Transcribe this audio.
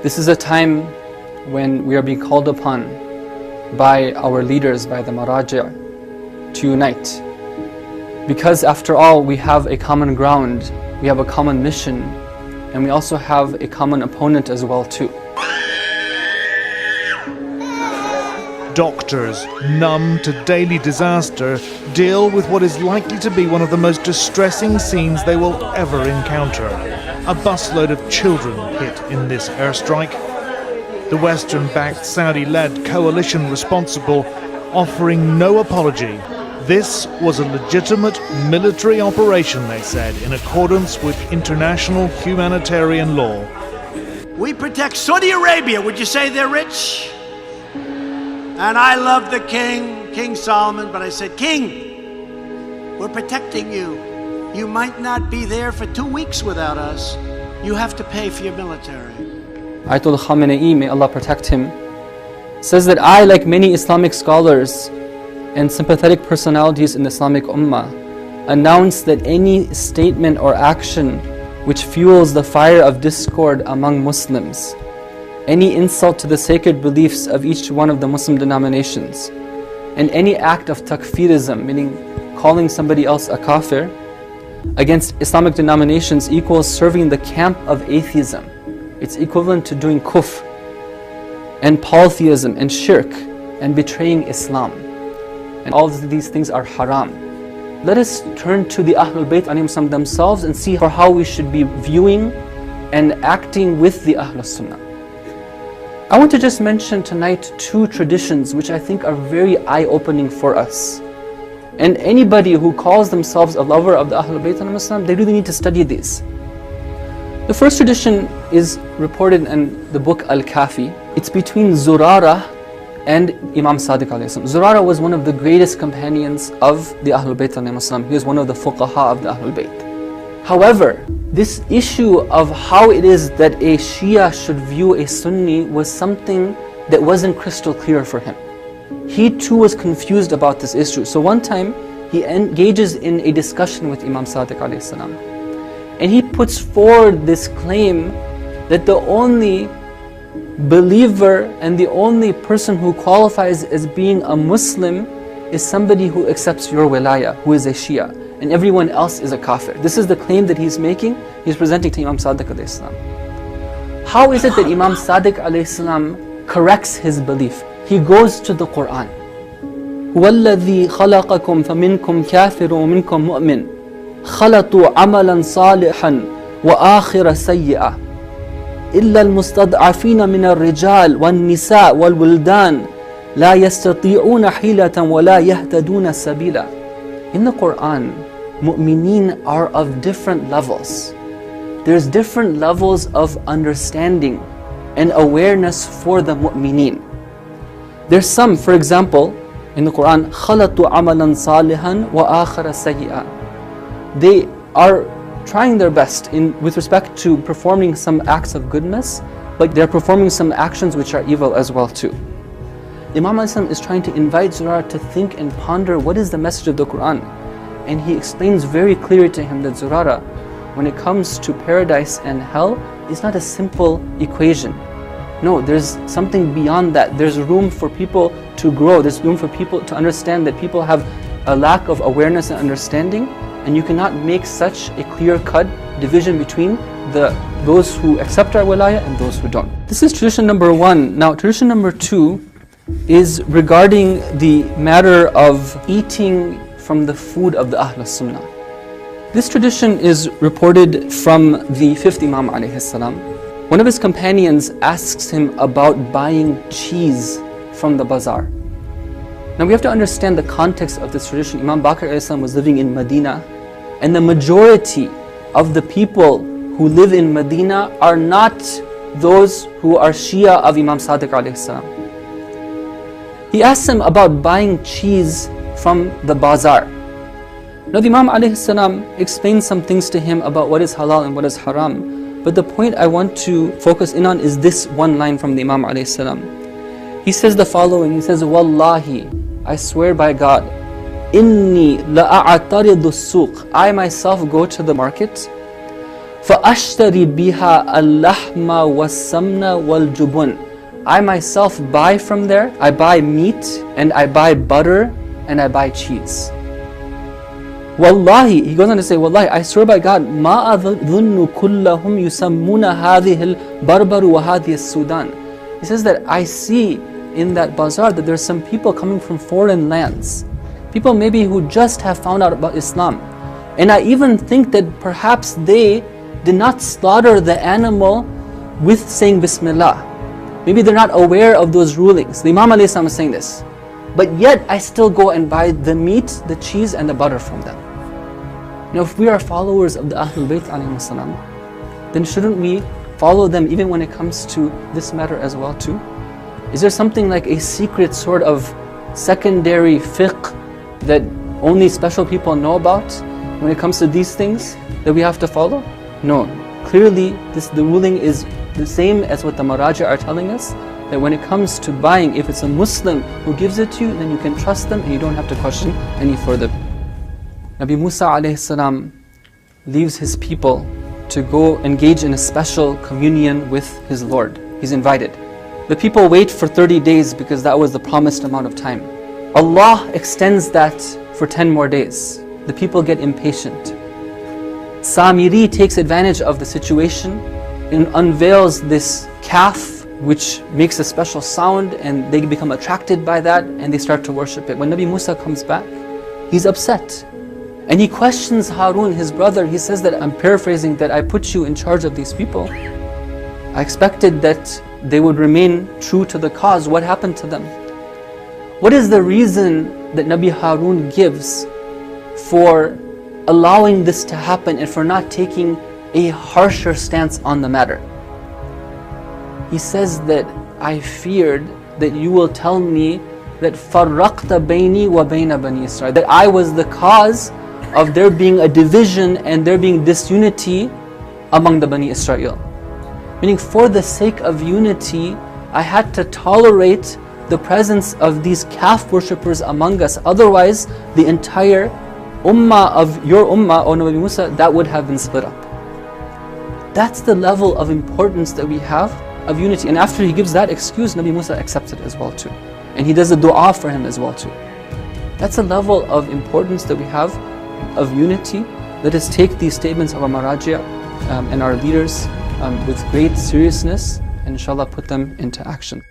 This is a time when we are being called upon by our leaders, by the Maraja, to unite. Because after all, we have a common ground, we have a common mission, and we also have a common opponent as well too. Doctors, numb to daily disaster, deal with what is likely to be one of the most distressing scenes they will ever encounter. A busload of children hit in this airstrike. The Western-backed Saudi-led coalition responsible offering no apology. This was a legitimate military operation, they said, in accordance with international humanitarian law. We protect Saudi Arabia. Would you say they're rich? And I love the king, King Solomon, but I said, King, we're protecting you. You might not be there for 2 weeks without us. You have to pay for your military. Ayatollah Khamenei, may Allah protect him, says that I, like many Islamic scholars and sympathetic personalities in the Islamic Ummah, announce that any statement or action which fuels the fire of discord among Muslims, any insult to the sacred beliefs of each one of the Muslim denominations, and any act of takfirism, meaning calling somebody else a kafir, against Islamic denominations equals serving the camp of atheism. It's equivalent to doing kufr and polytheism and shirk and betraying Islam. And all of these things are haram. Let us turn to the Ahlul Bayt ﷺ themselves and see how we should be viewing and acting with the Ahlul Sunnah. I want to just mention tonight 2 traditions which I think are very eye-opening for us. And anybody who calls themselves a lover of the Ahlul Bayt ﷺ, they really need to study these. The first tradition is reported in the book Al-Kafi. It's between Zurara and Imam Sadiq ﷺ. Zurara was one of the greatest companions of the Ahlul Bayt ﷺ. He was one of the fuqaha of the Ahlul Bayt. However, this issue of how it is that a Shia should view a Sunni was something that wasn't crystal clear for him. He too was confused about this issue. So one time he engages in a discussion with Imam Sadiq ﷺ, and he puts forward this claim that the only believer and the only person who qualifies as being a Muslim is somebody who accepts your wilayah, who is a Shia, and everyone else is a kafir. This is the claim that he's making, he's presenting to Imam Sadiq ﷺ. How is it that Imam Sadiq ﷺ corrects his belief? He goes to the Quran. هُوَ الَّذِي خَلَقَكُمْ فَمِنْكُمْ كَافِرٌ وَمِنْكُمْ مُؤْمِنٌ خَلَطُوا عَمَلًا صَالِحًا وَآخِرَ سَيِّئًا إِلَّا الْمُسْتَضْعَفِينَ مِنَ الرِّجَالِ وَالنِّسَاءِ وَالْوِلْدَانِ لَا يَسْتَطِيعُونَ حِيلَةً وَلَا يَهْتَدُونَ سَبِيلًا. In the Quran, mu'mineen are of different levels. There's different levels of understanding and awareness for the mu'mineen. There's some, for example, in the Quran, خَلَطُوا عَمَلًا صَالِحًا وَآخَرَ سَيِّئًا. They are trying their best with respect to performing some acts of goodness, but they're performing some actions which are evil as well too. Imam ﷺ is trying to invite Zurara to think and ponder what is the message of the Quran. And he explains very clearly to him that Zurara, when it comes to paradise and hell, it's not a simple equation. No, there's something beyond that. There's room for people to grow. There's room for people to understand that people have a lack of awareness and understanding, and you cannot make such a clear-cut division between those who accept our wilayah and those who don't. This is tradition number 1. Now, tradition number 2 is regarding the matter of eating from the food of the Ahlul Sunnah. This tradition is reported from the 5th Imam alayhi salam. One of his companions asks him about buying cheese from the bazaar. Now we have to understand the context of this tradition. Imam Baqir alayhi salam was living in Medina, and the majority of the people who live in Medina are not those who are Shia of Imam Sadiq alayhi salam. He asks him about buying cheese from the bazaar. Now the Imam alayhi salam explains some things to him about what is halal and what is haram. But the point I want to focus in on is this one line from the Imam alayhi salam. He says the following, he says, Wallahi, I swear by God, Inni la'a'taridu suq. I myself go to the market, فَأَشْتَرِي بِهَا اللَّحْمَ وَالسَّمْنَ وَالْجُبُنَ. I myself buy from there, I buy meat, and I buy butter, and I buy cheese. Wallahi, he goes on to say, Wallahi, I swear by God, مَا أَظُنُّ كُلَّهُمْ يُسَمُّونَ هَذِهِ الْبَرْبَرُ وَهَذِهِ السُّودَانِ. He says that I see in that bazaar that there's some people coming from foreign lands. People maybe who just have found out about Islam. And I even think that perhaps they did not slaughter the animal with saying Bismillah. Maybe they're not aware of those rulings. The Imam is saying this. But yet I still go and buy the meat, the cheese, and the butter from them. Now, if we are followers of the Ahlul Bayt alayhim salam, then shouldn't we follow them even when it comes to this matter as well too? Is there something like a secret sort of secondary fiqh that only special people know about when it comes to these things that we have to follow? No. Clearly, the ruling is the same as what the Maraja are telling us, that when it comes to buying, if it's a Muslim who gives it to you, then you can trust them and you don't have to question any further. Nabi Musa alayhi salam leaves his people to go engage in a special communion with his Lord. He's invited. The people wait for 30 days because that was the promised amount of time. Allah extends that for 10 more days. The people get impatient. Samiri takes advantage of the situation and unveils this calf which makes a special sound, and they become attracted by that and they start to worship it. When Nabi Musa comes back, he's upset. And he questions Harun, his brother. He says that, I'm paraphrasing, that I put you in charge of these people. I expected that they would remain true to the cause. What happened to them? What is the reason that Nabi Harun gives for allowing this to happen and for not taking a harsher stance on the matter? He says that I feared that you will tell me that فَرَّقْتَ بَيْنِي وَبَيْنَ بَنِي إِسْرَائِيل, that I was the cause of there being a division and there being disunity among the Bani Israel. Meaning, for the sake of unity, I had to tolerate the presence of these calf worshippers among us. Otherwise, the entire ummah of your ummah, O Nabi Musa, that would have been split up. That's the level of importance that we have of unity. And after he gives that excuse, Nabi Musa accepts it as well too. And he does a dua for him as well too. That's a level of importance that we have of unity. Let us take these statements of our Marajia and our leaders with great seriousness, and inshallah put them into action.